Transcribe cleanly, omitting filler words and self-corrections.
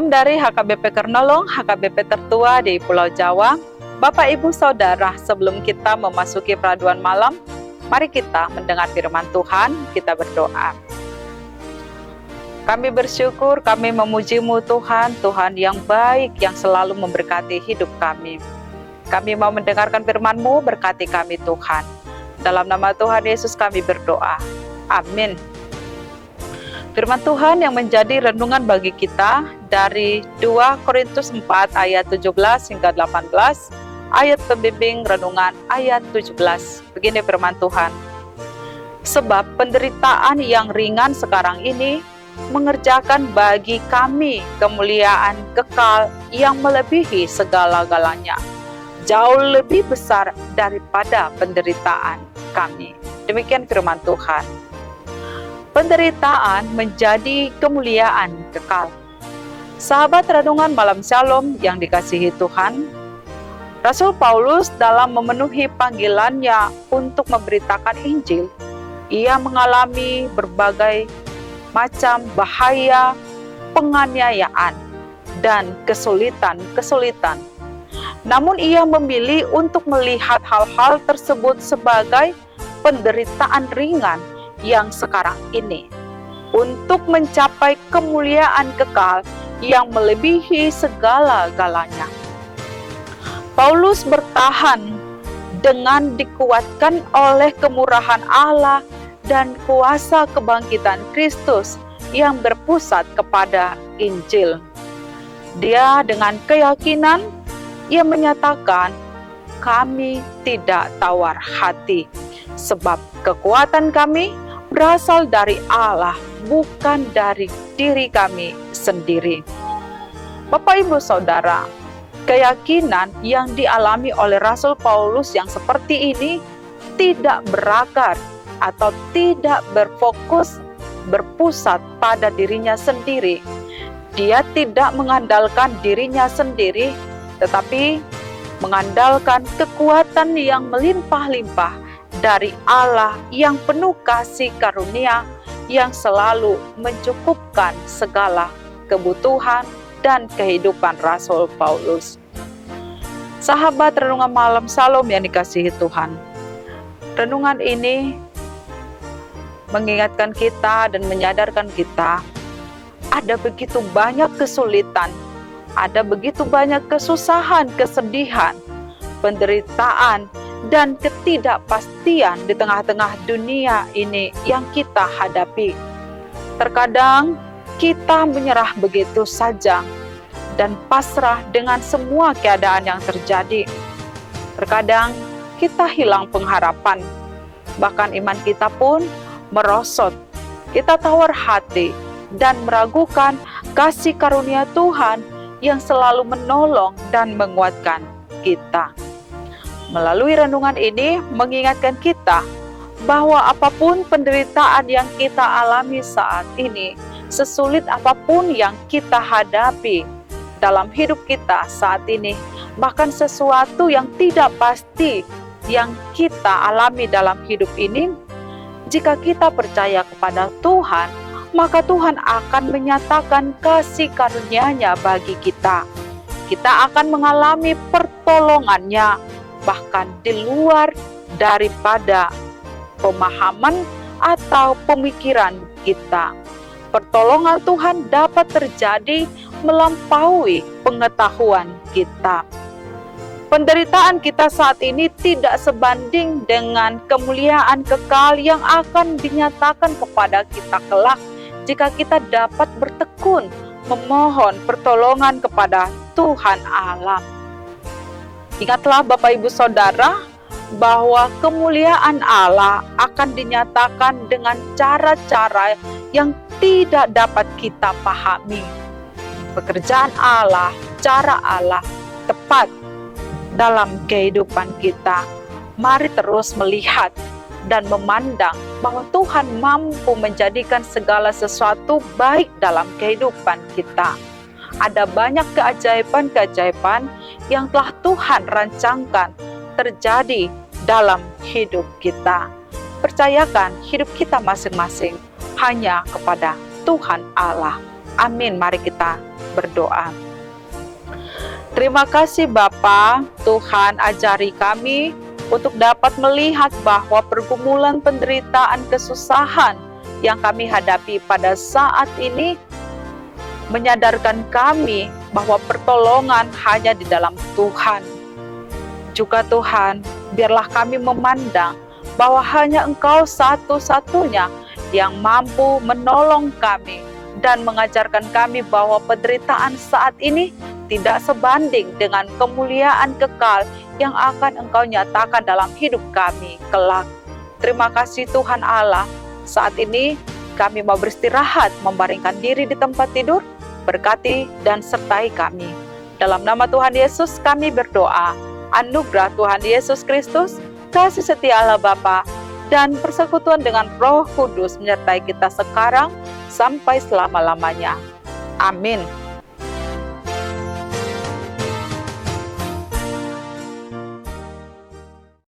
Salam dari HKBP Kernolong, HKBP tertua di Pulau Jawa. Bapak, Ibu, Saudara, sebelum kita memasuki peraduan malam, mari kita mendengar firman Tuhan, kita berdoa. Kami bersyukur, kami memuji-Mu Tuhan, Tuhan yang baik, yang selalu memberkati hidup kami. Kami mau mendengarkan firman-Mu, berkati kami Tuhan. Dalam nama Tuhan Yesus kami berdoa. Amin. Firman Tuhan yang menjadi renungan bagi kita dari 2 Korintus 4 ayat 17 hingga 18, ayat pembimbing renungan ayat 17. Begini firman Tuhan. Sebab penderitaan yang ringan sekarang ini mengerjakan bagi kami kemuliaan kekal yang melebihi segala-galanya, jauh lebih besar daripada penderitaan kami. Demikian firman Tuhan. Penderitaan menjadi kemuliaan kekal. Sahabat renungan malam Shalom yang dikasihi Tuhan, Rasul Paulus dalam memenuhi panggilannya untuk memberitakan Injil, ia mengalami berbagai macam bahaya, penganiayaan, dan kesulitan-kesulitan. Namun ia memilih untuk melihat hal-hal tersebut sebagai penderitaan ringan yang sekarang ini, untuk mencapai kemuliaan kekal yang melebihi segala-galanya. Paulus bertahan dengan dikuatkan oleh kemurahan Allah dan kuasa kebangkitan Kristus yang berpusat kepada Injil. Dia dengan keyakinan, ia menyatakan, kami tidak tawar hati, sebab kekuatan kami berasal dari Allah, bukan dari diri kami sendiri. Bapak, Ibu, Saudara, keyakinan yang dialami oleh Rasul Paulus yang seperti ini tidak berakar atau tidak berpusat pada dirinya sendiri. Dia tidak mengandalkan dirinya sendiri, tetapi mengandalkan kekuatan yang melimpah-limpah dari Allah yang penuh kasih karunia, yang selalu mencukupkan segala kebutuhan dan kehidupan Rasul Paulus. Sahabat renungan malam Shalom yang dikasihi Tuhan, renungan ini mengingatkan kita dan menyadarkan kita, ada begitu banyak kesulitan, ada begitu banyak kesusahan, kesedihan, penderitaan, dan ketidakpastian di tengah-tengah dunia ini yang kita hadapi. Terkadang kita menyerah begitu saja dan pasrah dengan semua keadaan yang terjadi. Terkadang kita hilang pengharapan, bahkan iman kita pun merosot. Kita tawar hati dan meragukan kasih karunia Tuhan yang selalu menolong dan menguatkan kita. Melalui renungan ini mengingatkan kita bahwa apapun penderitaan yang kita alami saat ini, sesulit apapun yang kita hadapi dalam hidup kita saat ini, bahkan sesuatu yang tidak pasti yang kita alami dalam hidup ini, jika kita percaya kepada Tuhan, maka Tuhan akan menyatakan kasih karunia-Nya bagi kita. Kita akan mengalami pertolongan-Nya, bahkan di luar daripada pemahaman atau pemikiran kita. Pertolongan Tuhan dapat terjadi melampaui pengetahuan kita. Penderitaan kita saat ini tidak sebanding dengan kemuliaan kekal yang akan dinyatakan kepada kita kelak jika kita dapat bertekun memohon pertolongan kepada Tuhan Allah. Ingatlah Bapak, Ibu, Saudara, bahwa kemuliaan Allah akan dinyatakan dengan cara-cara yang tidak dapat kita pahami. Pekerjaan Allah, cara Allah tepat dalam kehidupan kita. Mari terus melihat dan memandang bahwa Tuhan mampu menjadikan segala sesuatu baik dalam kehidupan kita. Ada banyak keajaiban-keajaiban yang telah Tuhan rancangkan terjadi dalam hidup kita. Percayakan hidup kita masing-masing hanya kepada Tuhan Allah. Amin. Mari kita berdoa. Terima kasih Bapa, Tuhan ajari kami untuk dapat melihat bahwa pergumulan penderitaan kesusahan yang kami hadapi pada saat ini menyadarkan kami bahwa pertolongan hanya di dalam Tuhan. Juga Tuhan, biarlah kami memandang bahwa hanya Engkau satu-satunya yang mampu menolong kami dan mengajarkan kami bahwa penderitaan saat ini tidak sebanding dengan kemuliaan kekal yang akan Engkau nyatakan dalam hidup kami kelak. Terima kasih Tuhan Allah, saat ini kami mau beristirahat, membaringkan diri di tempat tidur, berkati dan sertai kami. Dalam nama Tuhan Yesus kami berdoa, anugerah Tuhan Yesus Kristus, kasih setia Allah Bapa, dan persekutuan dengan Roh Kudus menyertai kita sekarang sampai selama-lamanya. Amin.